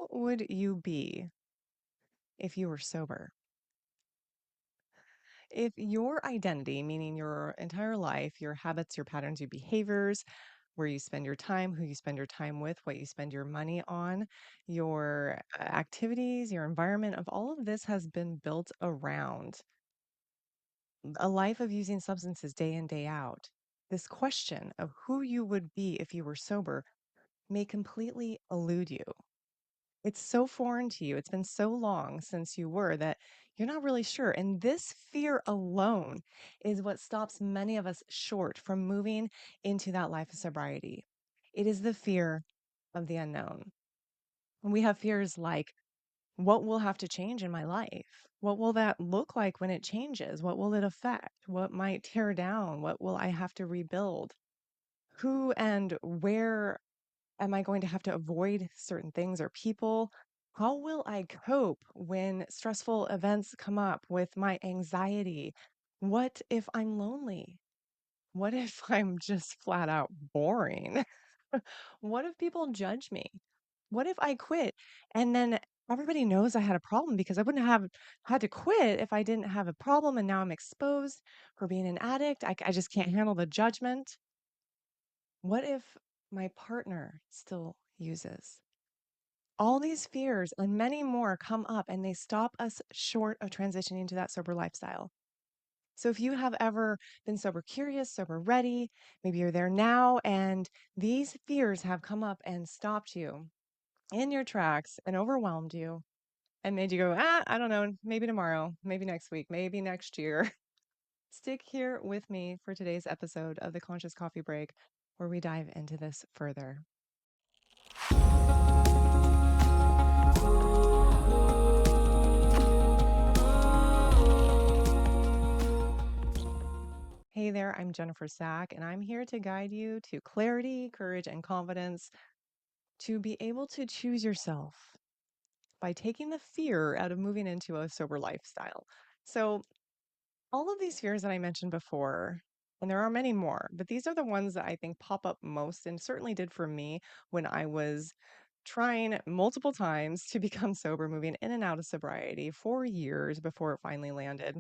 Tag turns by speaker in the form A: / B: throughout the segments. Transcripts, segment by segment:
A: would you be if you were sober? If your identity, meaning your entire life, your habits, your patterns, your behaviors, where you spend your time, who you spend your time with, what you spend your money on, your activities, your environment, of all of this has been built around a life of using substances day in, day out, this question of who you would be if you were sober may completely elude you. It's so foreign to you. It's been so long since you were that you're not really sure. And this fear alone is what stops many of us short from moving into that life of sobriety. It is the fear of the unknown. And we have fears like, what will have to change in my life? What will that look like when it changes? What will it affect? What might tear down? What will I have to rebuild? Who and where am I going to have to avoid certain things or people? How will I cope when stressful events come up with my anxiety? What if I'm lonely? What if I'm just flat out boring? What if people judge me? What if I quit and then everybody knows I had a problem because I wouldn't have had to quit if I didn't have a problem and now I'm exposed for being an addict? I just can't handle the judgment. What if my partner still uses? All these fears and many more come up and they stop us short of transitioning to that sober lifestyle. So if you have ever been sober curious, sober ready, maybe you're there now and these fears have come up and stopped you in your tracks and overwhelmed you and made you go, I don't know, maybe tomorrow, maybe next week, maybe next year. Stick here with me for today's episode of the Conscious Coffee Break, where we dive into this further. Hey there, I'm Jennifer Sack, and I'm here to guide you to clarity, courage, and confidence to be able to choose yourself by taking the fear out of moving into a sober lifestyle. So, all of these fears that I mentioned before, and there are many more, but these are the ones that I think pop up most and certainly did for me when I was trying multiple times to become sober, moving in and out of sobriety for years before it finally landed.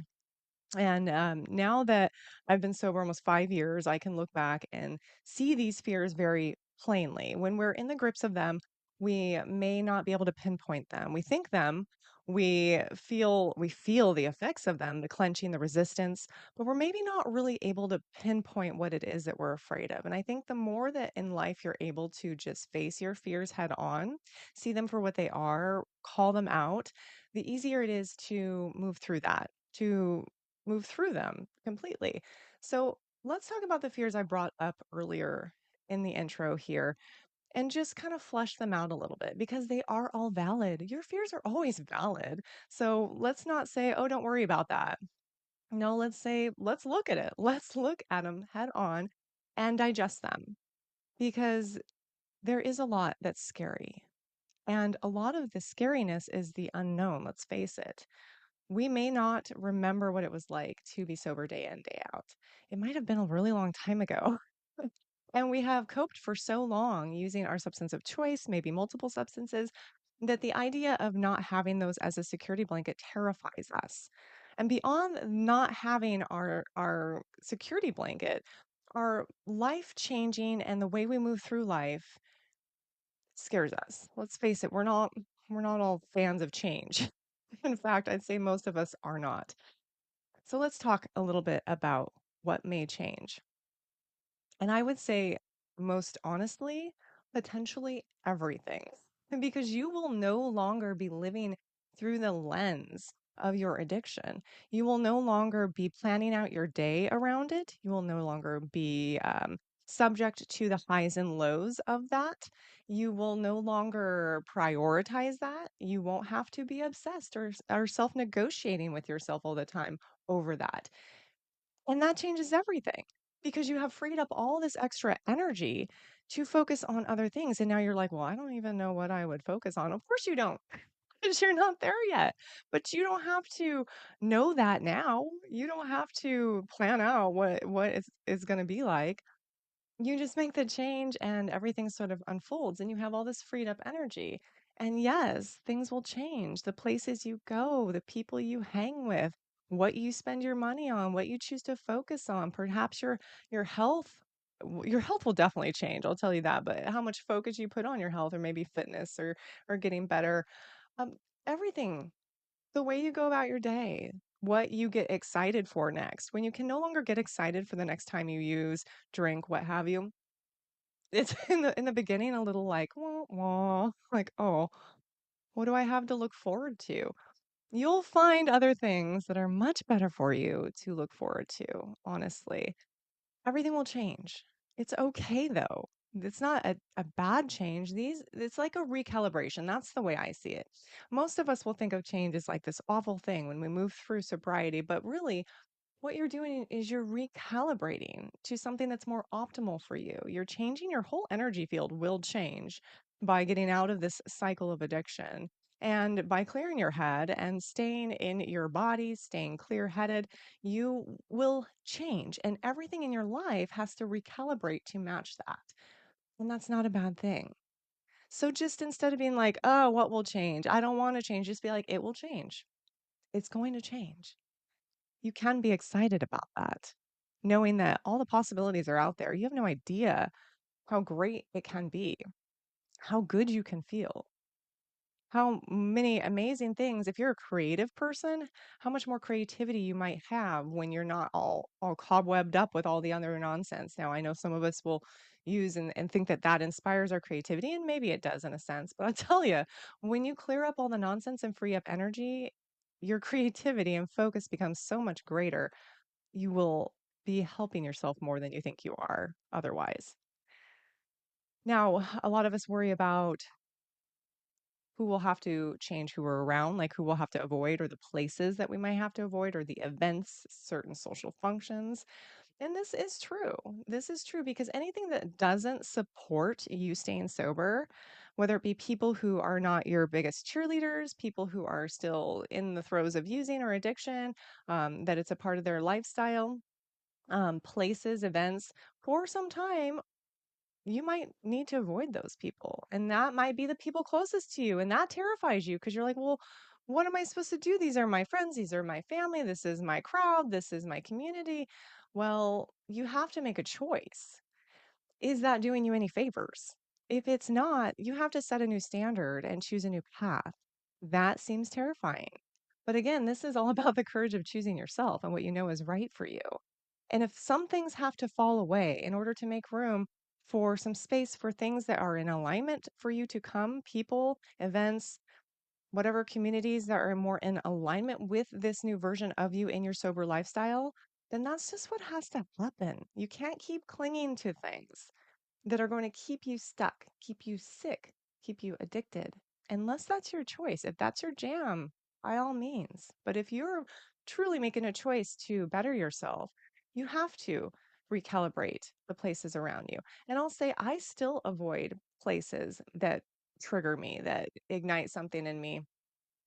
A: And now that I've been sober almost 5 years, I can look back and see these fears very plainly. When we're in the grips of them, we may not be able to pinpoint them. We think them, we feel the effects of them, the clenching, the resistance, but we're maybe not really able to pinpoint what it is that we're afraid of. And I think the more that in life you're able to just face your fears head on, see them for what they are, call them out, the easier it is to move through that, to move through them completely. So let's talk about the fears I brought up earlier in the intro here and just kind of flesh them out a little bit because they are all valid. Your fears are always valid. So let's not say, oh, don't worry about that. No, let's say, let's look at it. Let's look at them head on and digest them because there is a lot that's scary. And a lot of the scariness is the unknown, let's face it. We may not remember what it was like to be sober day in, day out. It might have been a really long time ago. And we have coped for so long using our substance of choice, maybe multiple substances, that the idea of not having those as a security blanket terrifies us. And beyond not having our security blanket, our life changing and the way we move through life scares us. Let's face it, we're not all fans of change. In fact, I'd say most of us are not. So let's talk a little bit about what may change. And I would say, most honestly, potentially everything. Because you will no longer be living through the lens of your addiction. You will no longer be planning out your day around it. You will no longer be subject to the highs and lows of that. You will no longer prioritize that. You won't have to be obsessed or self negotiating with yourself all the time over that. And that changes everything because you have freed up all this extra energy to focus on other things. And now you're like, well, I don't even know what I would focus on. Of course you don't, because you're not there yet. But you don't have to know that now. You don't have to plan out what is going to be like. You just make the change and everything sort of unfolds and you have all this freed up energy. And yes, things will change. The places you go, the people you hang with, what you spend your money on, what you choose to focus on, perhaps your health. Your health will definitely change, I'll tell you that, but how much focus you put on your health or maybe fitness or getting better, um, everything, the way you go about your day, what you get excited for next. When you can no longer get excited for the next time you use, drink, what have you, it's in the beginning a little like, wah, wah, like, oh, what do I have to look forward to? You'll find other things that are much better for you to look forward to, honestly. Everything will change. It's okay though. It's not a bad change. It's like a recalibration. That's the way I see it. Most of us will think of change as like this awful thing when we move through sobriety, but really what you're doing is you're recalibrating to something that's more optimal for you. You're changing your whole energy field will change by getting out of this cycle of addiction. And by clearing your head and staying in your body, staying clear headed, you will change. And everything in your life has to recalibrate to match that. And that's not a bad thing. So just instead of being like, oh, what will change? I don't want to change, just be like, it will change. It's going to change. You can be excited about that, knowing that all the possibilities are out there. You have no idea how great it can be, how good you can feel, how many amazing things. If you're a creative person, how much more creativity you might have when you're not all cobwebbed up with all the other nonsense. Now, I know some of us will use and think that that inspires our creativity, and maybe it does in a sense. But I'll tell you, when you clear up all the nonsense and free up energy, your creativity and focus becomes so much greater. You will be helping yourself more than you think you are otherwise. Now, a lot of us worry about who will have to change who we're around, like who we'll have to avoid, or the places that we might have to avoid, or the events, certain social functions. And this is true. This is true because anything that doesn't support you staying sober, whether it be people who are not your biggest cheerleaders, people who are still in the throes of using or addiction, that it's a part of their lifestyle, places, events for some time, you might need to avoid those people. And that might be the people closest to you. And that terrifies you because you're like, well, what am I supposed to do? These are my friends. These are my family. This is my crowd. This is my community. Well, you have to make a choice. Is that doing you any favors? If it's not, you have to set a new standard and choose a new path. That seems terrifying. But again, this is all about the courage of choosing yourself and what you know is right for you. And if some things have to fall away in order to make room for some space for things that are in alignment for you to come, people, events, whatever communities that are more in alignment with this new version of you in your sober lifestyle, then that's just what has to happen. You can't keep clinging to things that are going to keep you stuck, keep you sick, keep you addicted, unless that's your choice. If that's your jam, by all means. But if you're truly making a choice to better yourself, you have to recalibrate the places around you. And I'll say I still avoid places that trigger me, that ignite something in me.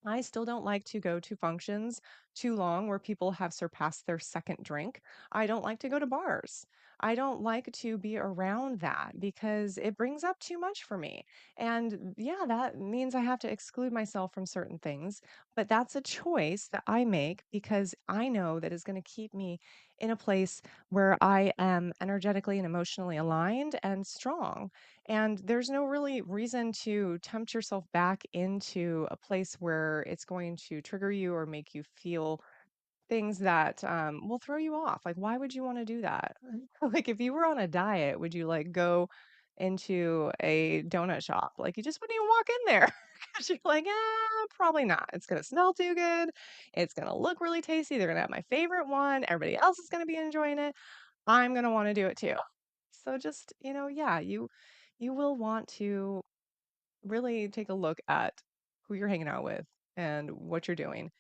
A: I still don't like to go to functions too long where people have surpassed their second drink. I don't like to go to bars. I don't like to be around that because it brings up too much for me. And yeah, that means I have to exclude myself from certain things. But that's a choice that I make because I know that is going to keep me in a place where I am energetically and emotionally aligned and strong. And there's no really reason to tempt yourself back into a place where it's going to trigger you or make you feel things that will throw you off. Like, why would you want to do that? Like, if you were on a diet, would you like go into a donut shop? Like, you just wouldn't even walk in there because you're like, probably not. It's going to smell too good. It's going to look really tasty. They're going to have my favorite one. Everybody else is going to be enjoying it. I'm going to want to do it too. So just, yeah, you will want to really take a look at who you're hanging out with and what you're doing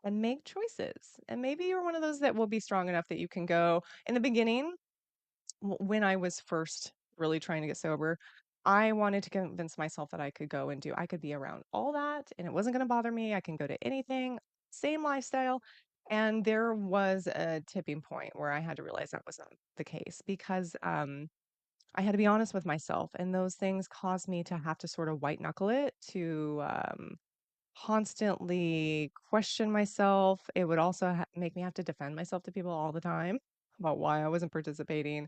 A: and make choices. And maybe you're one of those that will be strong enough that you can go in the beginning when I was first really trying to get sober. I wanted to convince myself that I could be around all that and it wasn't going to bother me. I can go to anything, same lifestyle. And there was a tipping point where I had to realize that was not the case because I had to be honest with myself, and those things caused me to have to sort of white knuckle it, to constantly question myself. It would also make me have to defend myself to people all the time about why I wasn't participating.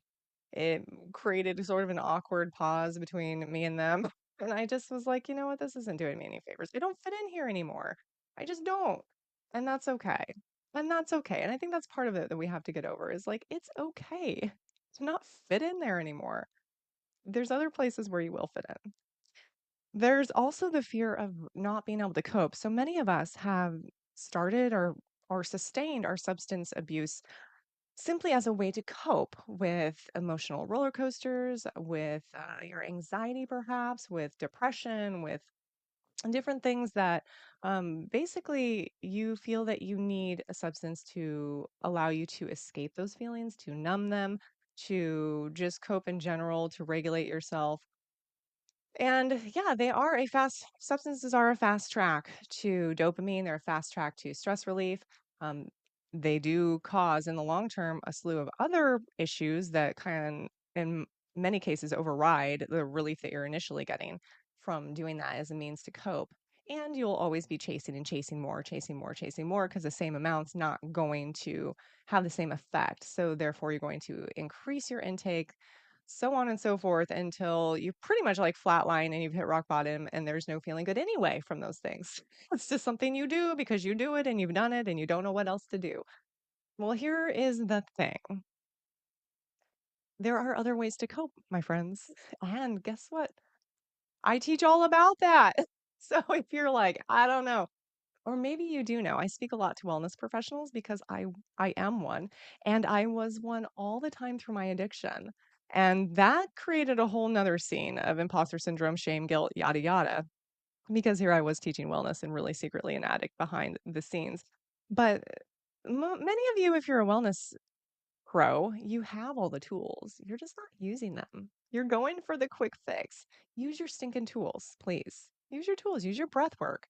A: It created sort of an awkward pause between me and them. And I just was like, you know what? This isn't doing me any favors. I don't fit in here anymore. I just don't. And that's okay. And that's okay. And I think that's part of it that we have to get over is like, it's okay to not fit in there anymore. There's other places where you will fit in. There's also the fear of not being able to cope. So many of us have started or sustained our substance abuse simply as a way to cope with emotional roller coasters, with your anxiety, perhaps, with depression, with different things that basically you feel that you need a substance to allow you to escape those feelings, to numb them, to just cope in general, to regulate yourself. And yeah, substances are a fast track to dopamine. They're a fast track to stress relief. Um, they do cause, in the long term, a slew of other issues that can, in many cases, override the relief that you're initially getting from doing that as a means to cope. And you'll always be chasing and chasing more, chasing more, chasing more, because the same amount's not going to have the same effect. So therefore, you're going to increase your intake, so on and so forth until you pretty much like flatline and you've hit rock bottom and there's no feeling good anyway from those things. It's just something you do because you do it and you've done it and you don't know what else to do. Well, here is the thing. There are other ways to cope, my friends. And guess what? I teach all about that. So if you're like, I don't know, or maybe you do know, I speak a lot to wellness professionals because I am one, and I was one all the time through my addiction. And that created a whole nother scene of imposter syndrome, shame, guilt, yada yada. Because here I was teaching wellness and really secretly an addict behind the scenes. But many of you, if you're a wellness pro, you have all the tools. You're just not using them. You're going for the quick fix. Use your stinking tools, please. Use your tools. Use your breath work.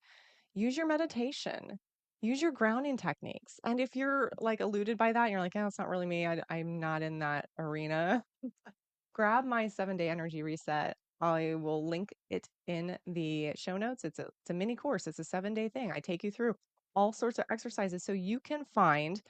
A: Use your meditation. Use your grounding techniques. And if you're like eluded by that, you're like, oh, it's not really me. I'm not in that arena. Grab my 7-day energy reset. I will link it in the show notes. It's a mini course. It's a 7-day thing. I take you through all sorts of exercises so you can find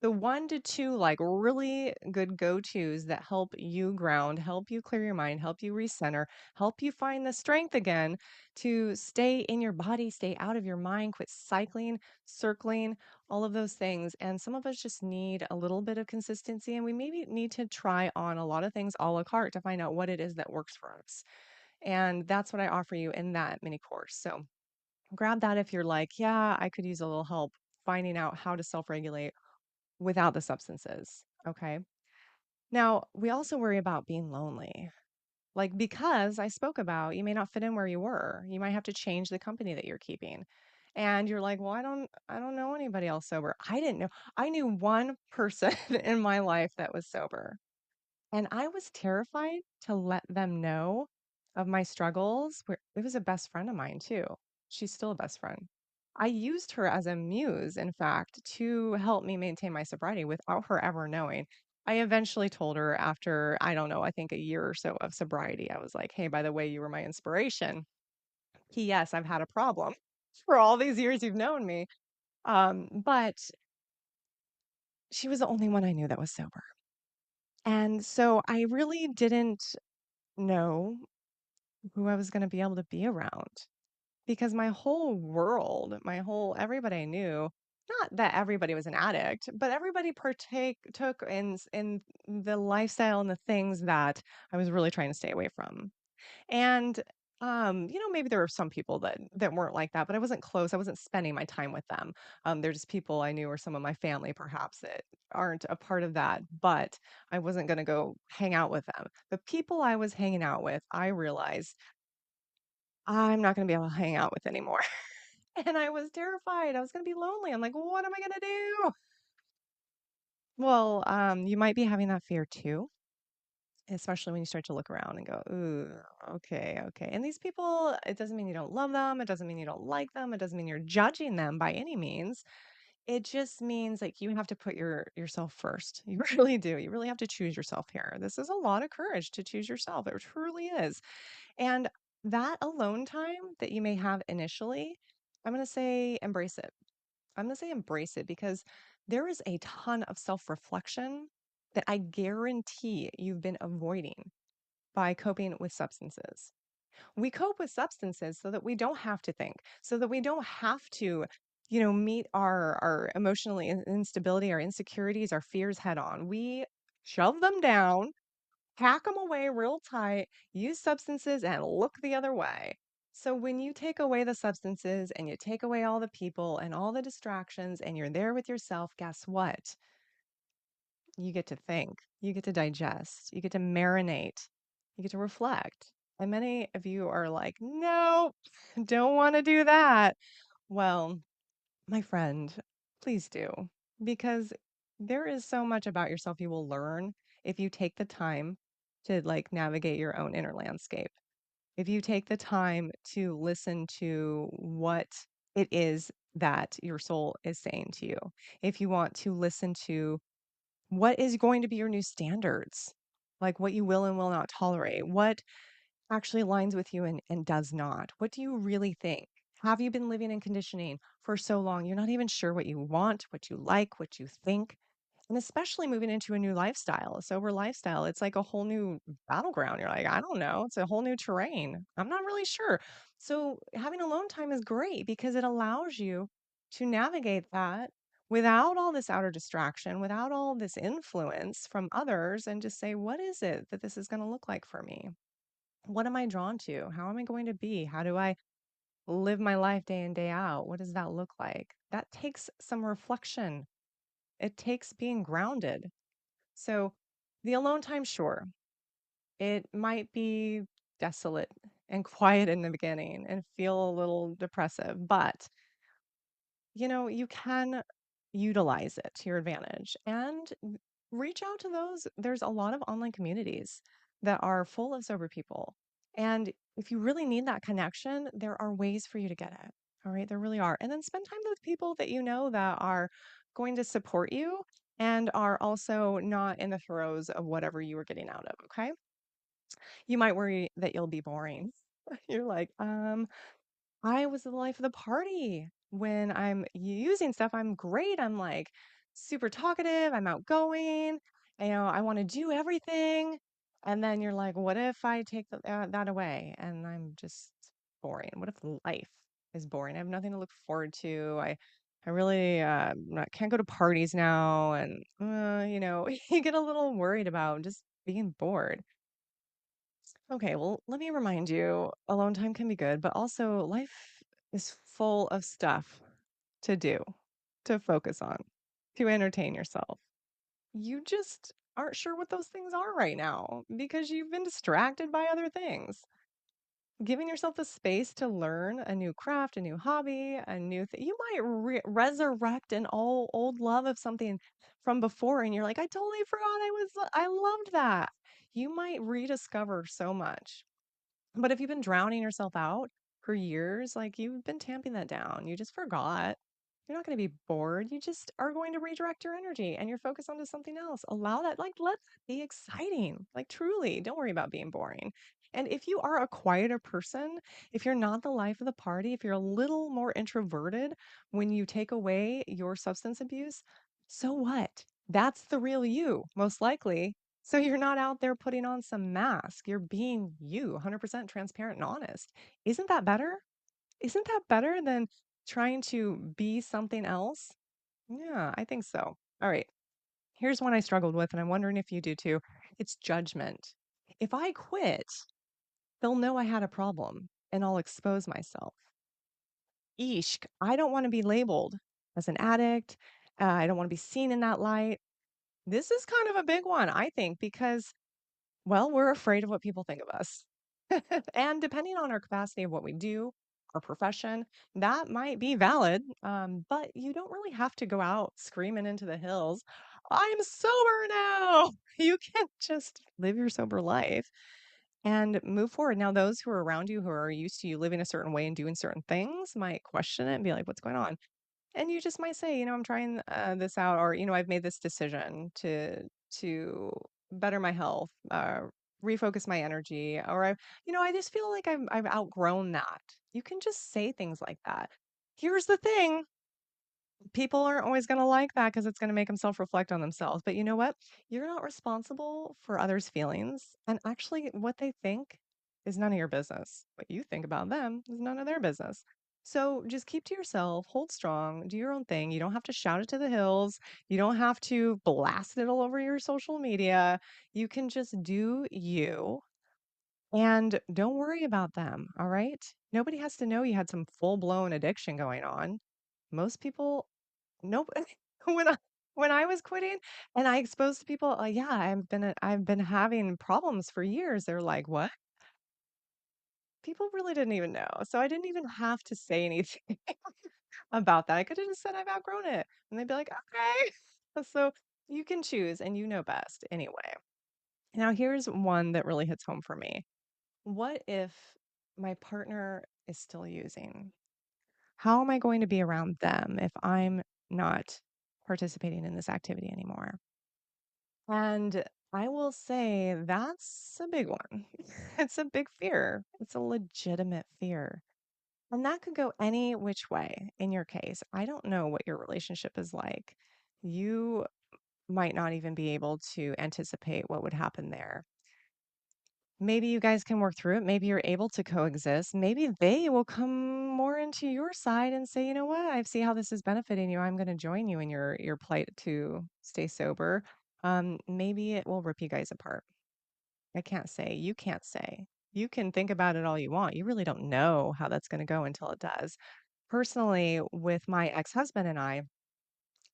A: the 1 to 2 like really good go-tos that help you ground, help you clear your mind, help you recenter, help you find the strength again to stay in your body, stay out of your mind, quit cycling, circling, all of those things. And some of us just need a little bit of consistency, and we maybe need to try on a lot of things a la carte to find out what it is that works for us. And that's what I offer you in that mini course. So grab that if you're like, yeah, I could use a little help finding out how to self regulate without the substances. Okay. Now, we also worry about being lonely. Like, because I spoke about you may not fit in where you were. You might have to change the company that you're keeping. And you're like, well, I don't know anybody else sober. I didn't know. I knew one person in my life that was sober. And I was terrified to let them know of my struggles. It was a best friend of mine too. She's still a best friend. I used her as a muse, in fact, to help me maintain my sobriety without her ever knowing. I eventually told her after, I don't know, I think a year or so of sobriety, I was like, hey, by the way, you were my inspiration. P.S. I've had a problem for all these years you've known me. But she was the only one I knew that was sober. And so I really didn't know who I was going to be able to be around because my whole world, everybody I knew, not that everybody was an addict, but everybody took in the lifestyle and the things that I was really trying to stay away from. And maybe there were some people that weren't like that, but I wasn't close. I wasn't spending my time with them. They're just people I knew or some of my family perhaps that aren't a part of that, but I wasn't going to go hang out with them. The people I was hanging out with, I realized I'm not going to be able to hang out with anymore. And I was terrified. I was going to be lonely. I'm like, what am I going to do? Well, you might be having that fear too, especially when you start to look around and go, ooh, okay, okay. And these people, it doesn't mean you don't love them. It doesn't mean you don't like them. It doesn't mean you're judging them by any means. It just means like you have to put yourself first. You really do. You really have to choose yourself here. This is a lot of courage to choose yourself. It truly is. And that alone time that you may have initially, I'm going to say embrace it. I'm going to say embrace it because there is a ton of self-reflection that I guarantee you've been avoiding by coping with substances. We cope with substances so that we don't have to think, so that we don't have to, meet our instability, our insecurities, our fears head on. We shove them down, pack them away real tight, use substances, and look the other way. So when you take away the substances and you take away all the people and all the distractions and you're there with yourself, guess what? You get to think, you get to digest, you get to marinate, you get to reflect. And many of you are like, nope, don't want to do that. Well, my friend, please do, because there is so much about yourself you will learn if you take the time to like navigate your own inner landscape. If you take the time to listen to what it is that your soul is saying to you, if you want to listen to what is going to be your new standards? Like what you will and will not tolerate? What actually aligns with you and does not? What do you really think? Have you been living in conditioning for so long? You're not even sure what you want, what you like, what you think. And especially moving into a new lifestyle, a sober lifestyle, it's like a whole new battleground. You're like, I don't know. It's a whole new terrain. I'm not really sure. So having alone time is great because it allows you to navigate that without all this outer distraction, without all this influence from others, and just say, what is it that this is going to look like for me? What am I drawn to? How am I going to be? How do I live my life day in, day out? What does that look like? That takes some reflection. It takes being grounded. So the alone time, sure, it might be desolate and quiet in the beginning and feel a little depressive, but you can utilize it to your advantage and reach out to those. There's a lot of online communities that are full of sober people. And if you really need that connection, there are ways for you to get it. All right, there really are. And then spend time with people that you know that are going to support you and are also not in the throes of whatever you were getting out of. Okay. You might worry that you'll be boring. You're like, I was the life of the party. When I'm using stuff, I'm great. I'm like super talkative. I'm outgoing. I want to do everything. And then you're like, what if I take that away and I'm just boring? What if life is boring? I have nothing to look forward to. I really can't go to parties now. And, you get a little worried about just being bored. Okay, well, let me remind you, alone time can be good, but also life is full of stuff to do, to focus on, to entertain yourself. You just aren't sure what those things are right now because you've been distracted by other things. Giving yourself the space to learn a new craft, a new hobby, a new thing. You might resurrect an old love of something from before, and you're like, I totally forgot I loved that. You might rediscover so much. But if you've been drowning yourself out for years, like you've been tamping that down, you just forgot. You're not going to be bored. You just are going to redirect your energy and your focus onto something else. Allow that, like, let that be exciting. Like, truly, don't worry about being boring. And if you are a quieter person, if you're not the life of the party, if you're a little more introverted when you take away your substance abuse, so what? That's the real you, most likely. So you're not out there putting on some mask. You're being you, 100% transparent and honest. Isn't that better? Isn't that better than trying to be something else? Yeah, I think so. All right. Here's one I struggled with, and I'm wondering if you do too. It's judgment. If I quit, they'll know I had a problem and I'll expose myself. Eesh, I don't want to be labeled as an addict. I don't want to be seen in that light. This is kind of a big one, I think, because well, we're afraid of what people think of us. And depending on our capacity of what we do, our profession, that might be valid. But you don't really have to go out screaming into the hills. I'm sober now. You can just live your sober life and move forward. Now, those who are around you who are used to you living a certain way and doing certain things might question it and be like, what's going on? And you just might say, I'm trying this out, or I've made this decision to better my health, refocus my energy, or I just feel like I've outgrown that. You can just say things like that. Here's the thing: people aren't always going to like that because it's going to make them self-reflect on themselves. But you know what? You're not responsible for others' feelings, and actually, what they think is none of your business. What you think about them is none of their business. So just keep to yourself, hold strong, do your own thing. You don't have to shout it to the hills. You don't have to blast it all over your social media. You can just do you and don't worry about them. All right. Nobody has to know you had some full blown addiction going on. Most people, nope. when I when I was quitting and I exposed to people, yeah, I've been having problems for years. They're like, what? People really didn't even know. So I didn't even have to say anything about that. I could have just said I've outgrown it. And they'd be like, okay. So you can choose and you know best anyway. Now, here's one that really hits home for me. What if my partner is still using? How am I going to be around them if I'm not participating in this activity anymore? And I will say that's a big one. It's a big fear. It's a legitimate fear. And that could go any which way in your case. I don't know what your relationship is like. You might not even be able to anticipate what would happen there. Maybe you guys can work through it. Maybe you're able to coexist. Maybe they will come more into your side and say, you know what, I see how this is benefiting you. I'm going to join you in your plight to stay sober. Maybe it will rip you guys apart. I can't say. You can't say. You can think about it all you want. You really don't know how that's going to go until it does. Personally, with my ex-husband and I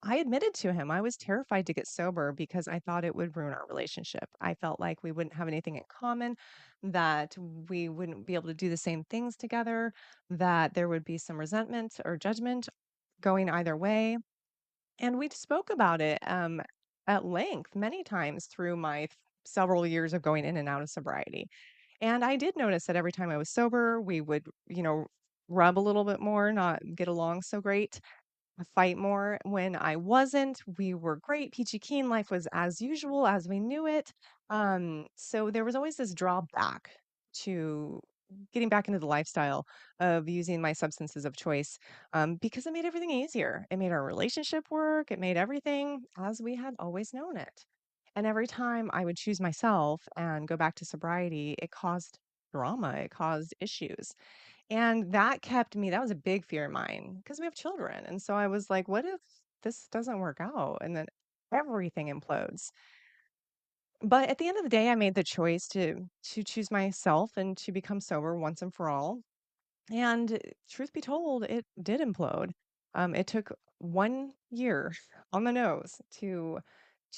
A: admitted to him I was terrified to get sober because I thought it would ruin our relationship. I felt like we wouldn't have anything in common, that we wouldn't be able to do the same things together, that there would be some resentment or judgment going either way. And we spoke about it at length many times through my several years of going in and out of sobriety. And I did notice that every time I was sober, we would, rub a little bit more, not get along so great, fight more. When I wasn't, we were great, peachy keen. Life was as usual as we knew it. So there was always this drawback to getting back into the lifestyle of using my substances of choice because it made everything easier. It made our relationship work. It made everything as we had always known it. And every time I would choose myself and go back to sobriety, it caused drama, it caused issues. And that was a big fear of mine because we have children. And so I was like, what if this doesn't work out? And then everything implodes. But at the end of the day, I made the choice to choose myself and to become sober once and for all. And truth be told, it did implode. It took 1 year on the nose to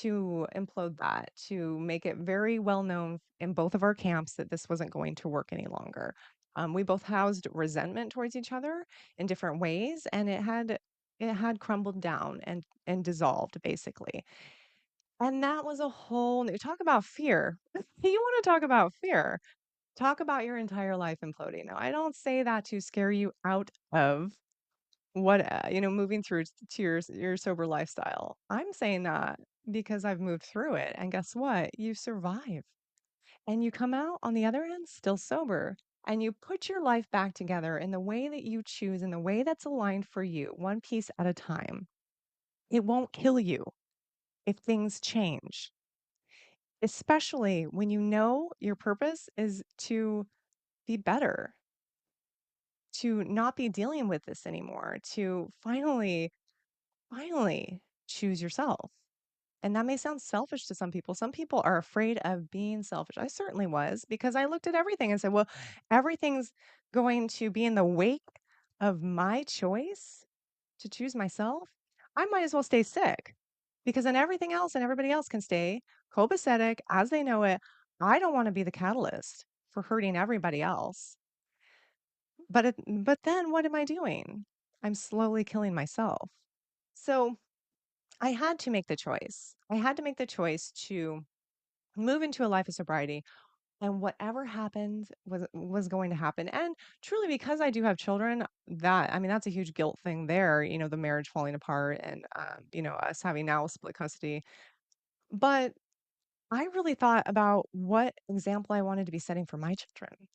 A: implode that, to make it very well known in both of our camps that this wasn't going to work any longer. We both housed resentment towards each other in different ways, and it had crumbled down and dissolved basically. And that was a whole new talk about fear. You want to talk about fear? Talk about your entire life imploding. Now, I don't say that to scare you out of moving through to your sober lifestyle. I'm saying that because I've moved through it. And guess what? You survive and you come out on the other end still sober. And you put your life back together in the way that you choose, in the way that's aligned for you, one piece at a time. It won't kill you if things change, especially when you know your purpose is to be better, to not be dealing with this anymore, to finally choose yourself. And that may sound selfish to some people. Some people are afraid of being selfish. I certainly was because I looked at everything and said, well, everything's going to be in the wake of my choice to choose myself. I might as well stay sick because then everything else and everybody else can stay copacetic as they know it. I don't want to be the catalyst for hurting everybody else. But then what am I doing? I'm slowly killing myself. So I had to make the choice. I had to make the choice to move into a life of sobriety and whatever happened was going to happen. And truly, because I do have children, that I mean, that's a huge guilt thing there, the marriage falling apart and us having now split custody. But I really thought about what example I wanted to be setting for my children.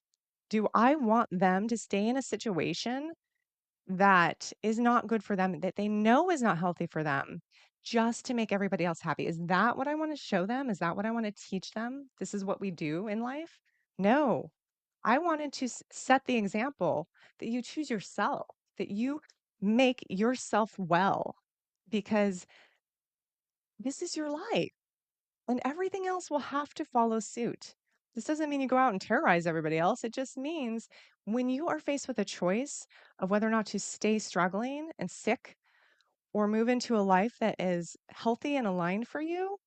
A: Do I want them to stay in a situation that is not good for them, that they know is not healthy for them, just to make everybody else happy? Is that what I want to show them? Is that what I want to teach them? This is what we do in life? No. I wanted to set the example that you choose yourself, that you make yourself well, because this is your life and everything else will have to follow suit. This doesn't mean you go out and terrorize everybody else. It just means when you are faced with a choice of whether or not to stay struggling and sick or move into a life that is healthy and aligned for you,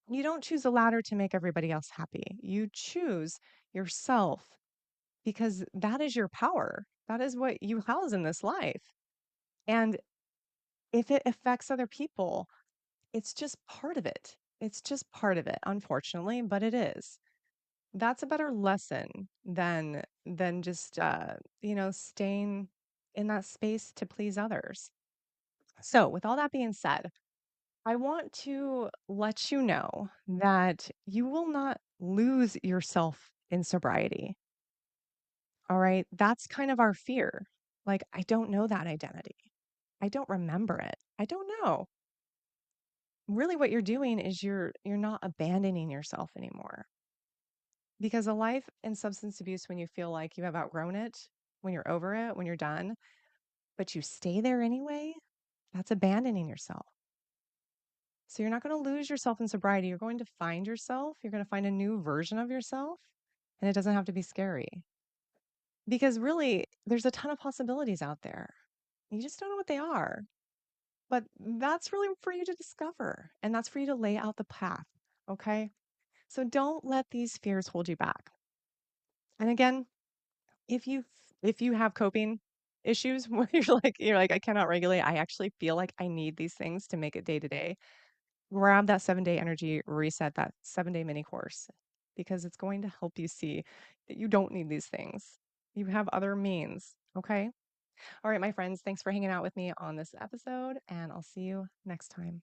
A: you don't choose the latter to make everybody else happy. You choose yourself because that is your power. That is what you house in this life. And if it affects other people, it's just part of it. It's just part of it, unfortunately, but it is. That's a better lesson than just staying in that space to please others. So, with all that being said, I want to let you know that you will not lose yourself in sobriety. All right? That's kind of our fear. Like, I don't know that identity. I don't remember it. I don't know. Really what you're doing is you're not abandoning yourself anymore. Because a life in substance abuse, when you feel like you have outgrown it, when you're over it, when you're done, but you stay there anyway, that's abandoning yourself. So you're not going to lose yourself in sobriety. You're going to find yourself. You're going to find a new version of yourself. And it doesn't have to be scary. Because really, there's a ton of possibilities out there. You just don't know what they are. But that's really for you to discover. And that's for you to lay out the path. Okay. So don't let these fears hold you back. And again, if you if you have coping issues where you're like I cannot regulate, I actually feel like I need these things to make it day to day. Grab that 7-day energy reset, that 7-day mini course, because it's going to help you see that you don't need these things. You have other means. Okay. All right, my friends, thanks for hanging out with me on this episode, and I'll see you next time.